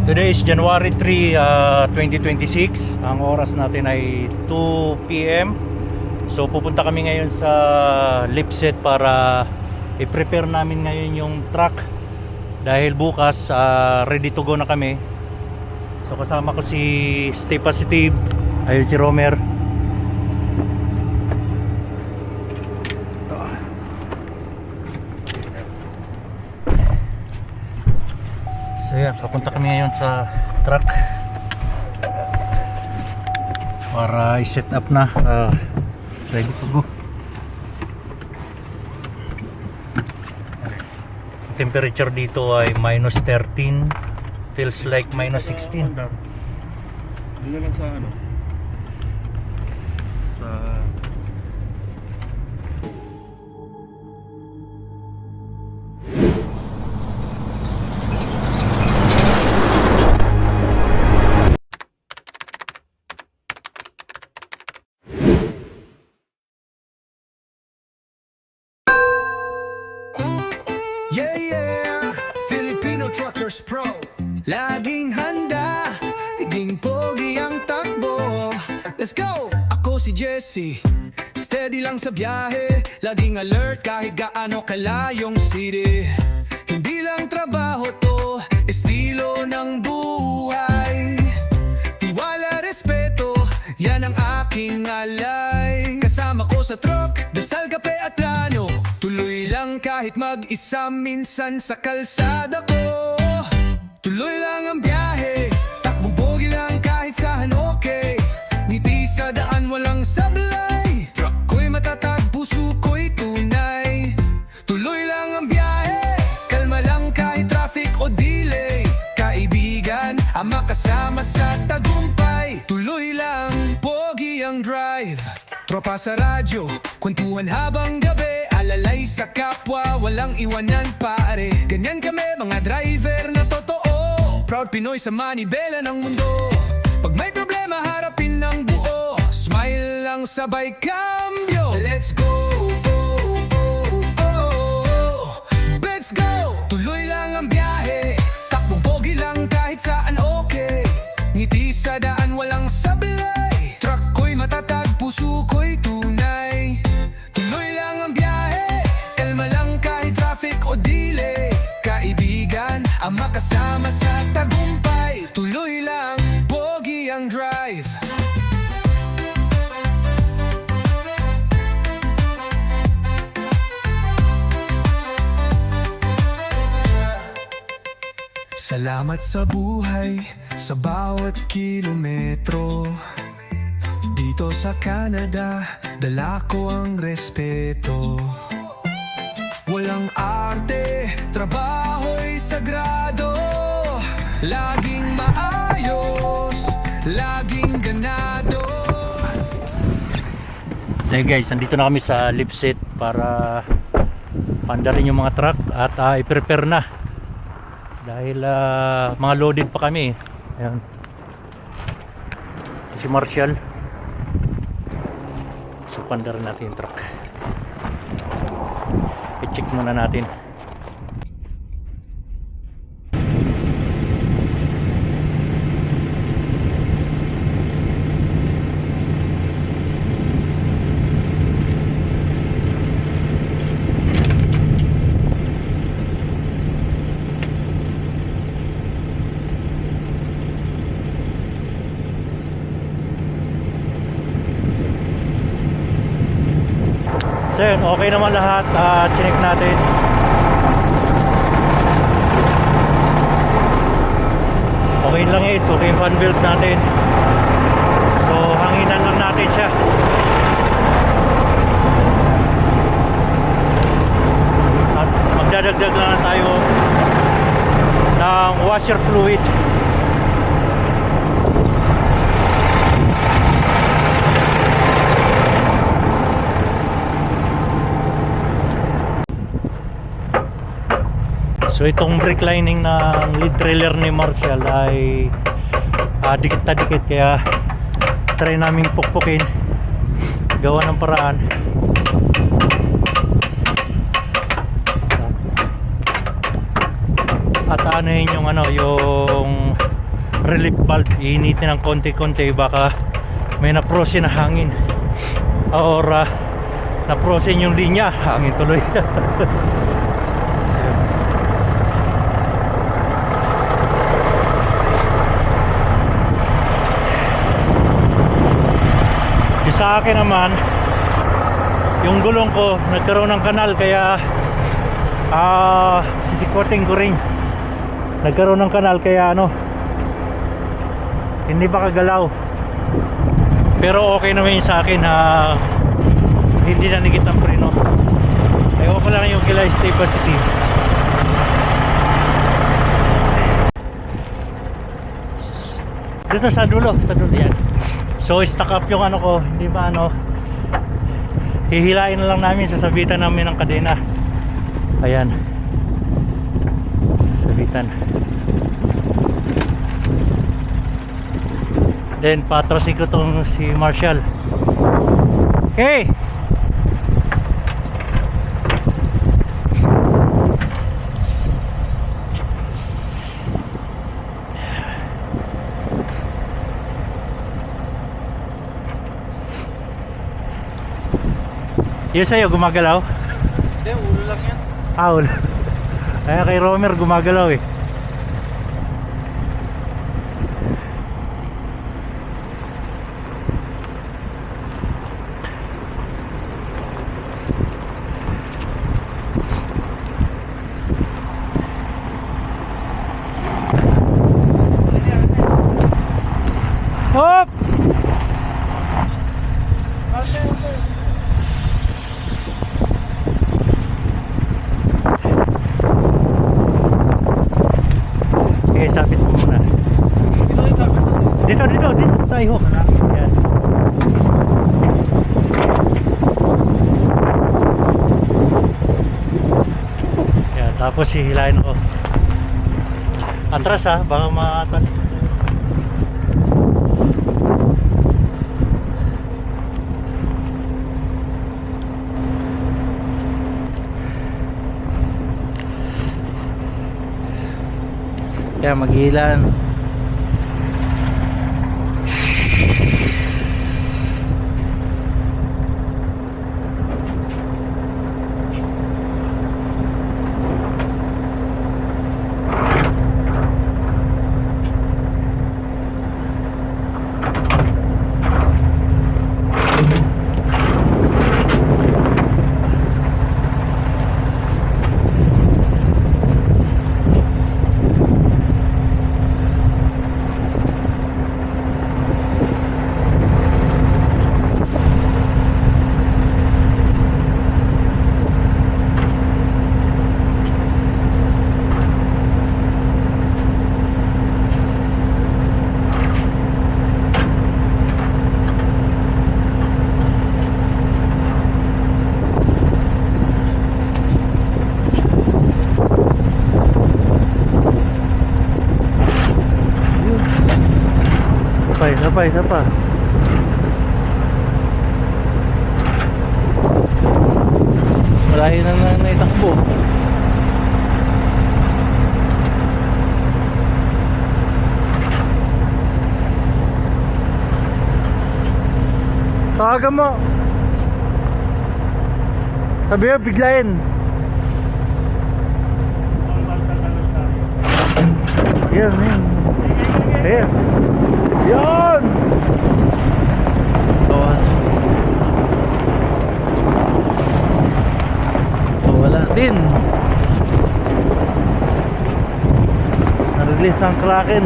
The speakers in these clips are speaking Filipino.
Today is January 3, 2026. Ang oras natin ay 2 PM. So pupunta kami ngayon sa Lipset para i-prepare namin ngayon yung truck. Dahil bukas ready to go na kami. So kasama ko si Stay Positive. Ayun si Romer. So yan, papunta kami ngayon sa truck para i-set up na, ready to go. Temperature dito ay minus 13, feels like minus 16. Hindi na lang sa ano, sa Yeah, yeah, Filipino Truckers Pro. Laging handa, naging pogi ang takbo. Let's go! Ako si Jesse, steady lang sa biyahe. Laging alert kahit gaano kalayong city. Hindi lang trabaho to, estilo ng buhay. Tiwala, respeto, yan ang aking alay. Kasama ko sa truck, dasal, kape at plano. Tuloy lang kahit mag-isa minsan sa kalsada ko. Tuloy lang ang biyahe, takbong pogi lang kahit saan okay. Ngiti sa daan walang sablay, truck ko'y matatag, puso ko'y tunay. Tuloy lang ang biyahe, kalma lang kahit traffic o delay. Kaibigan, ang makasama sa tagumpay. Tuloy lang, pogi ang drive. Tropa sa radyo, kwentuhan habang gabi. Alalay sa kapwa, walang iwanan pare. Ganyan kami mga driver na totoo. Proud Pinoy sa manibela ng mundo. Pag may problema harapin ng buo. Smile lang sabay cambio. Let's go, go, go, oh. Let's go. Tuloy lang ang biyahe, takbong pogi lang kahit saan okay. Ngiti sa daan walang sablay, truck ko'y matatag, puso ko'y tunay. Tuloy lang ang biyahe, kalma lang kahit traffic o delay. Kaibigan, ang makasama sa tagumpay. Tuloy lang, pogi ang drive. Salamat sa buhay, sa bawat kilometro. Dito sa Canada, dala ko ang respeto. Walang arte, trabaho'y sagrado. Laging maayos, laging ganado. So guys, nandito na kami sa Lipset para pandarin yung mga truck at i-prepare na. Dahil mga loaded pa kami. Ayan. Ito si Marshall. So pandarin natin yung truck. I-check muna natin. So yun, okay naman lahat. Chinek natin. Okay lang guys, okay yung fan belt natin. So hanginan lang natin siya. At magdadagdag lang tayo ng washer fluid. So itong brake lining ng lead trailer ni Marshall ay dikit na dikit, kaya try namin pukpukin, gawa ng paraan. At ano yun yung ano, yung relief valve, iinitin ng konti-konti, baka may naprosin na hangin or naprosin yung linya, hangin tuloy. Yung sa akin naman, yung gulong ko nagkaroon ng kanal, kaya sisikwating ko rin, nagkaroon ng kanal, kaya hindi ba kagalaw. Pero okay naman yun sa akin, hindi na nigit ang preno. Ayaw ko lang yung kila stay positive. Dito sa dulo yan. So stock up yung ko, hindi ba hihilain na lang namin, sasabitan namin ng kadena. Ayan, sabitan. Then patrosin ko tong si Marshall. Hey! Yung sa'yo gumagalaw? Hindi, ulo lang yan. Ulo. Kaya kay Romer gumagalaw eh. Hop! Okay, sabit mo muna. Dito sa ihok. Yan. Yan, tapos hihilain ako. Atras baka ma-atras. Kaya maghilan. Isa pa. Malayo na naitakbo. Tawagan mo. Sabi mo, biglayin. Yan. Ayan. Yan! Wala din. Na-release ang Kraken.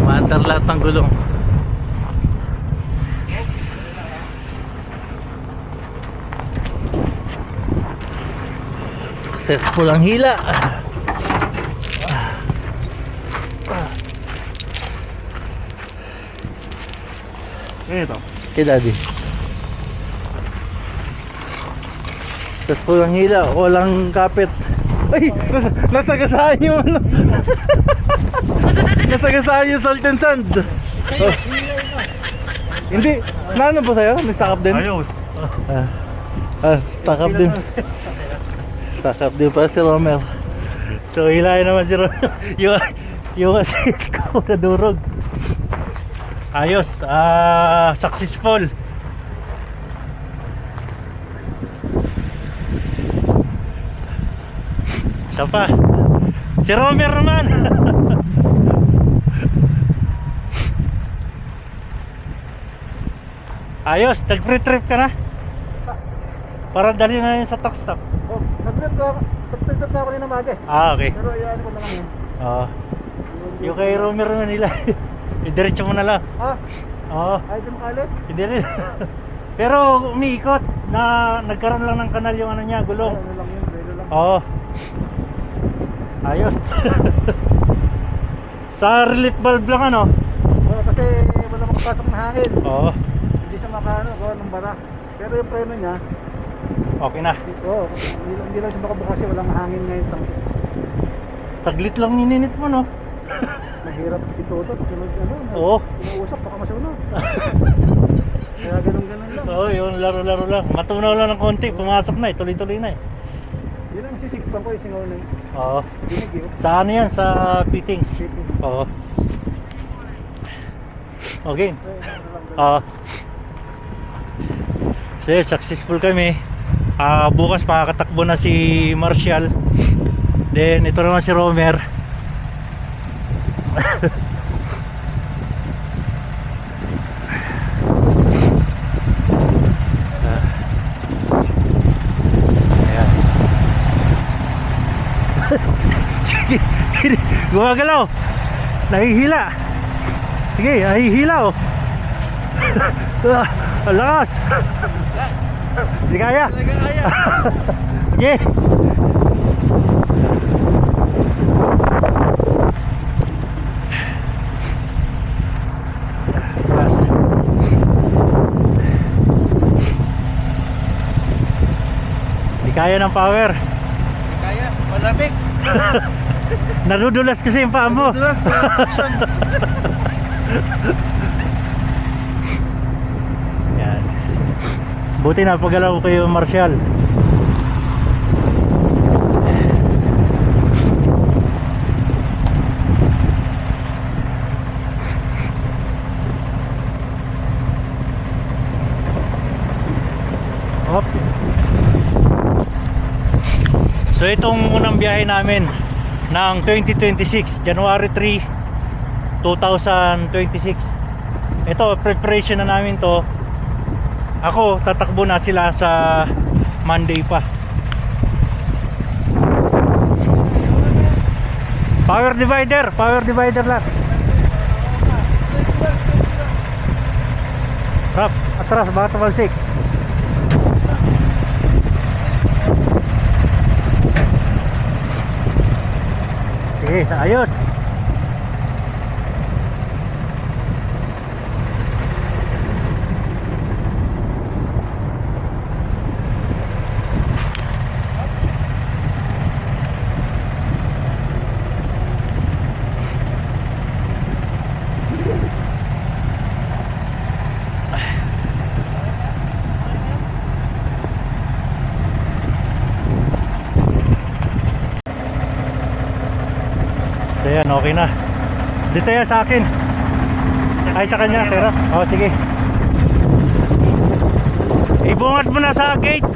Maandar lahat ng gulong. Successful ang hila. Ito. Okay, daddy. Successful ang hila. Walang kapit. Ay! Nasagasaan yung nasagasaan yung salt and sand. Oh. Hindi. Naano po sa'yo? Nag-stack up din? Ayaw. Stack up din. Stack up din pa si Romer. So hilahin naman si Romer. Yung asin ko nadurog. Ayos, successful. Isa pa. Si Romer naman. Ayos, nag-pre-trip ka na? Para dali na yun sa talk stop. Oh, nag-trip na ako rin na maga. Okay. Pero iyan ko na lang yun. Oo. Yung kay Romer naman nila. Idiretso mo na lang. Ha? Oo. Ay, di makalis? Hindi rin. Pero umiikot na nagkaroon lang ng kanal yung ano niya, gulong. Ano lang yun, relo lang. Oo. Ayos. Sa relief valve lang ano? Oh, kasi wala makapasok na hangin. Oo. Hindi siya makaano, gawa ng bara. Pero yung preno niya, Okay na. oh, hindi lang siya makabukas kasi walang hangin ngayon. Saglit lang nininit mo no? Mahirap itutot. Sunod ano, Oo. umuusap, baka masunod. Kaya ganun-ganun lang. Oo, yun laro-laro lang. Matunaw lang ng konti, pumasok na eh, tuloy-tuloy na eh. Yun ang sisikpan ko, yung singaw na yun. Oo. Dinig yun. Sa ano yan? Sa fittings. Oo. Okay. Oo. So successful kami. Bukas makakatakbo na si Marshall. Then ito naman si Romer. Ayan. Sige, gumagalaw. Nahihila. Sige, nahihila oh. Ang lakas. Hindi kaya. Sige. Taas. Hindi kaya ng power. Kaya, malamig. Nadudulas kasi yung paa mo. Yan. Buti na pagalaw kayo Marshall. Hop. So itong unang biyahe namin ng 2026, January 3, 2026. Ito, preparation na namin to. Ako, tatakbo na sila sa Monday pa. Power divider lang. Rap, atras, baka tumalsik. Okay, ayos. So yan, okay na. Dito yan sa akin. Ay sa kanya, tira. Oh, sige. Ibungad mo na sa gate.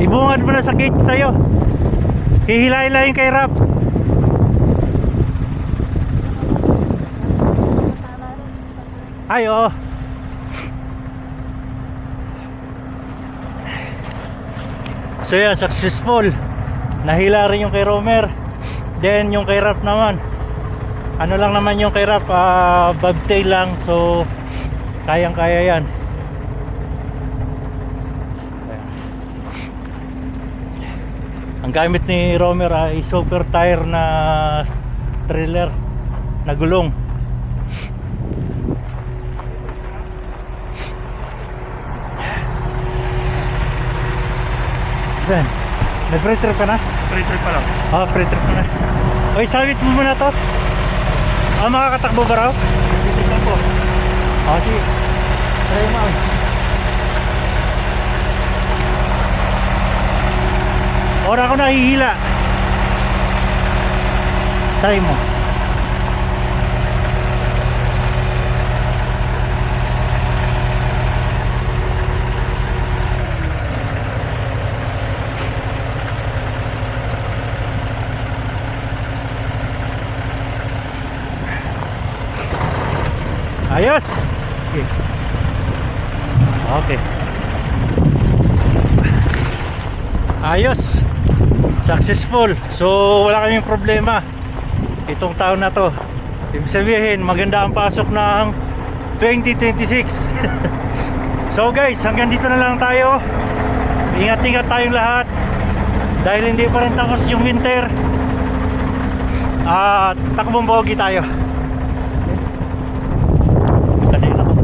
Ibungad mo na sa gate sa'yo. Hihilahin kay Rap. Ay, oo. So yan, successful. Nahila rin yung kay Romer. Then yung kay Rap naman, ano lang naman yung kay Rap, bobtail lang. So kayang kaya yan. Ayan. Ang gamit ni Romer ay super tire na trailer na gulong. Then nag-pre-trip ka na? Pre-trip pa lang. Pre-trip ka na. Oy, sawit mo muna to. Makakatakbo ba raw? Pre-trip lang po. Sige. Try mo. Ora ako nahihila. Try mo. Ayos. Okay. Okay. Ayos. Successful. So wala kaming problema itong taon na to. Ibig sabihin maganda ang pasok ng 2026. So guys, hanggang dito na lang tayo. Ingat-ingat tayong lahat dahil hindi pa rin tapos yung winter. Takbong bogi tayo. Kanina ko.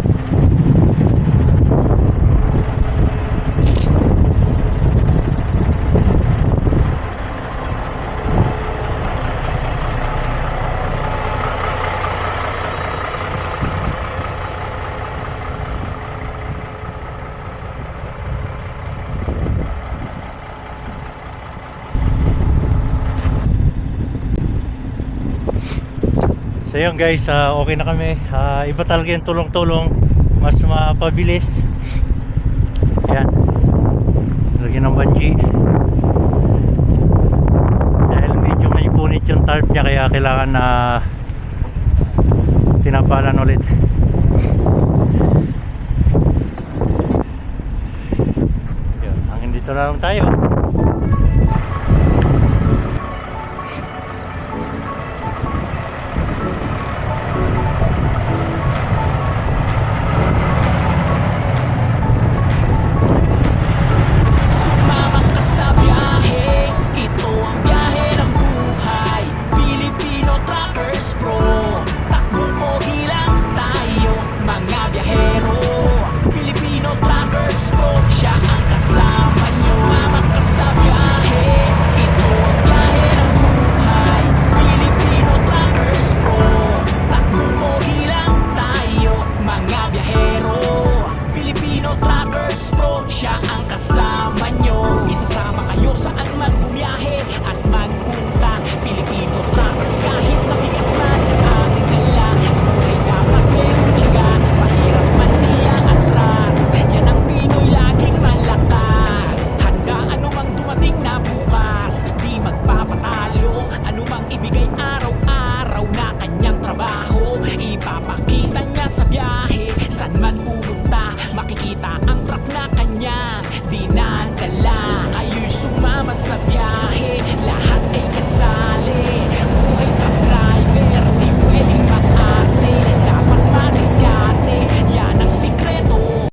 So yun guys, okay na kami. Iba talaga yung tulong-tulong, mas mapabilis. Yan, lagyan ng bungee dahil medyo may punit yung tarp niya, kaya kailangan na tinapalan ulit. Yan, hanggang dito na lang tayo.